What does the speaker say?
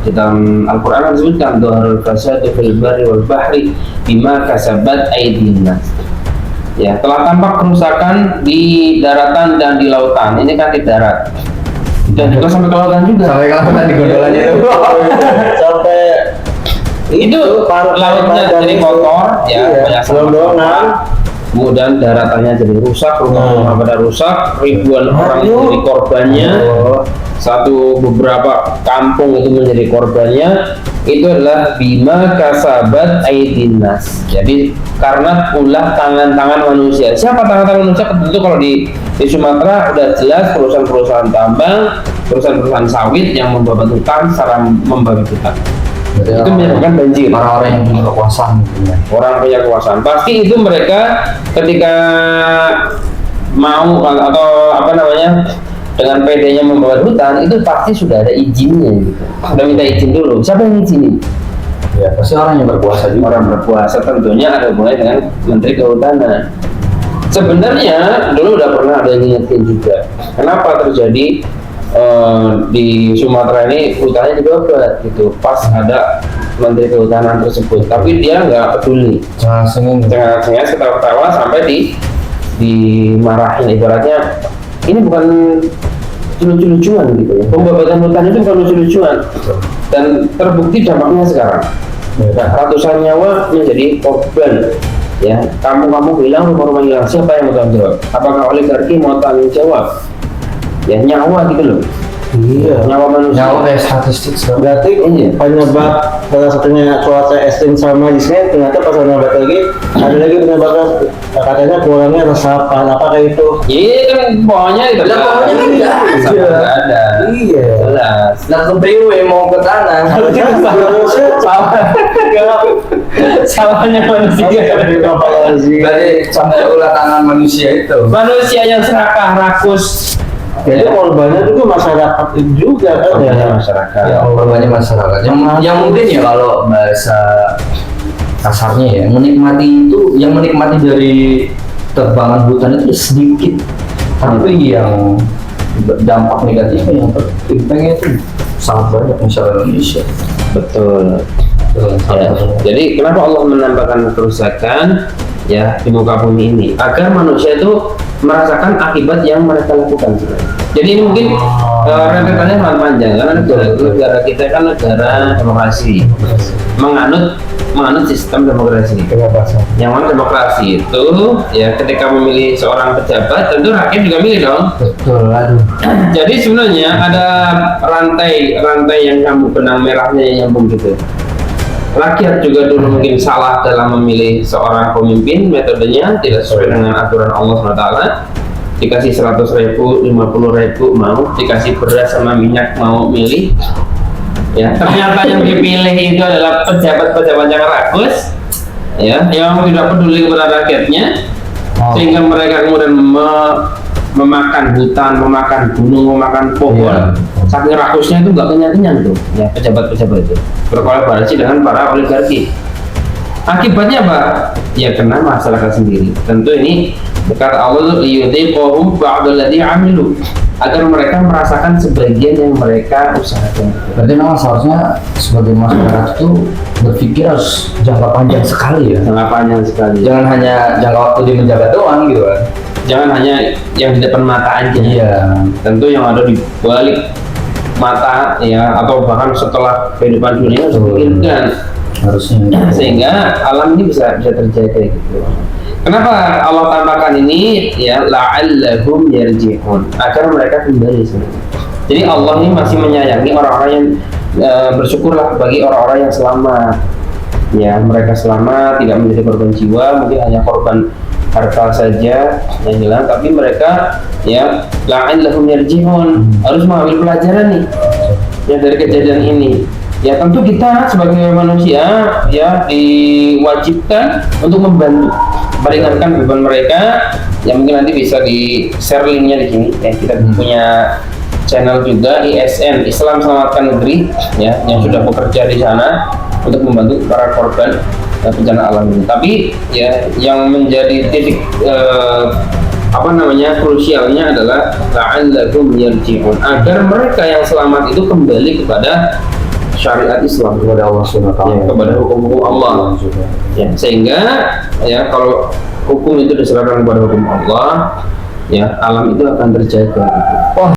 di dalam Al-Quran disebutkan dhaharul fasadu fil barri wal bahri bima kasabat aydin nas. Ya, telah tampak kerusakan di daratan dan di lautan. Ini kan di darat. Dan juga sampai ke lautan juga. Sampai ke lautan di gondolanya itu. Sampai itu lautnya jadi kotor, ya, banyak sampah. Kemudian daratannya jadi rusak, rumah-rumah pada rusak, ribuan orang menjadi korbannya. Satu beberapa kampung itu menjadi korbannya. Itu adalah bima kasabat aydin nas. Jadi karena ulah tangan-tangan manusia. Siapa tangan-tangan manusia? Tentu kalau di Sumatera udah jelas perusahaan-perusahaan tambang, perusahaan-perusahaan sawit yang membabat hutan secara membabi hutan. Itu menyebabkan banjir. Orang-orang yang punya kekuasaan gitu ya. Orang punya kekuasaan. Pasti itu mereka ketika mau atau apa namanya dengan PD-nya membawa hutan itu pasti sudah ada izinnya gitu. Sudah minta izin dulu. Siapa yang izinin? Ya pasti orang yang berkuasa juga. Orang berkuasa tentunya ada hubungannya dengan Menteri Kehutanan. Sebenarnya dulu udah pernah ada yang ngingetin juga. Kenapa terjadi di Sumatera ini hutannya dibabat gitu. Pas ada Menteri Kehutanan tersebut, tapi dia nggak peduli. Jangan ketawa-ketawa sampai dimarahin. Ibaratnya ini bukan lucu-lucuan gitu ya. Pembabatan hutan itu bukan lucu-lucuan. Dan terbukti dampaknya sekarang. Ratusan nyawa menjadi korban. Ya, kampung-kampung hilang, rumah-rumah hilang. Siapa yang mau tanggung jawab? Apakah oligarki mau tanggung jawab? Ya, nyawa gitu loh. Iya, nyawa manusia. Nyawa kayak statistik. Berarti penyebab salah satunya cuaca ekstrim sama di sini ternyata pas penyebab lagi ada lagi penyebabnya katanya kurangnya resapan apa kayak itu. Iya kan pohonnya gitu. Lah pohonnya kan nggak ada. Iya. Jelas. Nah ke BW mau ke tanah. Salahnya manusia. Berarti sampai ulah tangan manusia itu. Manusia yang serakah rakus. Jadi korbannya juga masyarakat juga kan ya, masyarakat. Ya korbannya masyarakat. Yang mungkin ya kalau bahasa kasarnya ya menikmati itu, yang menikmati dari tebangan hutan itu sedikit, tapi yang dampak negatifnya yang terimpaknya itu sangat banyak masyarakat Indonesia. Betul. Ya. Jadi kenapa Allah menambahkan kerusakan ya di muka bumi ini agar manusia itu merasakan akibat yang mereka lakukan. Jadi ini mungkin rentetannya sangat panjang karena negara kita kan negara demokrasi, menganut sistem demokrasi. Yang mana demokrasi itu ya ketika memilih seorang pejabat tentu rakyat juga milih dong. Betul. Aduh. Jadi sebenarnya ada rantai yang nyambung, benang merahnya yang nyambung gitu. Rakyat juga dulu mungkin salah dalam memilih seorang pemimpin, metodenya tidak sesuai dengan aturan Allah SWT. Dikasih 100.000, 50.000 mau, dikasih beras sama minyak mau milih. Ya, ternyata yang dipilih itu adalah pejabat-pejabat yang rakus, ya, yang tidak peduli kepada rakyatnya, sehingga mereka kemudian memakan hutan, memakan gunung, memakan pohon. Saking rakusnya itu nggak kenyang-kenyang tuh, ya pejabat-pejabat itu berkolaborasi dengan para oligarki. Akibatnya apa? Ya kena masyarakat sendiri. Tentu ini kata Allah liyudhiqahum ba'dalladzi 'amilu, agar mereka merasakan sebagian yang mereka usahakan. Berarti memang seharusnya sebagai masyarakat itu berpikir harus jangka panjang sekali ya. Jangka panjang sekali. Jangan hanya jangka waktu di menjabat doang gitu kan. Jangan hanya yang di depan mata aja. Iya. Tentu yang ada di balik mata ya, atau bahkan setelah kehidupan dunia harus dipikirkan Harusnya. sehingga alam ini bisa terjaga kayak gitu. Kenapa Allah tambahkan ini ya la'allahum yarji'un, agar mereka kembali sebenarnya. Jadi Allah ini masih menyayangi orang-orang yang bersyukurlah bagi orang-orang yang selamat. Ya, mereka selamat, tidak menjadi korban jiwa, mungkin hanya korban harta saja yang hilang, tapi mereka ya la'allahum yarji'un, harus mengambil pelajaran nih ya dari kejadian ini. Ya tentu kita sebagai manusia ya diwajibkan untuk membantu meringankan beban mereka. Ya mungkin nanti bisa di share linknya di sini ya, kita punya channel juga ISN, Islam Selamatkan Negeri ya, yang sudah bekerja di sana untuk membantu para korban bencana alam ini. Tapi ya yang menjadi titik krusialnya adalah la'allahum yarji'un, agar mereka yang selamat itu kembali kepada syariat Islam, kepada Allah SWT. ya, kepada hukum-hukum Allah. Ya, sehingga ya kalau hukum itu diserahkan kepada hukum Allah, ya alam itu akan terjaga.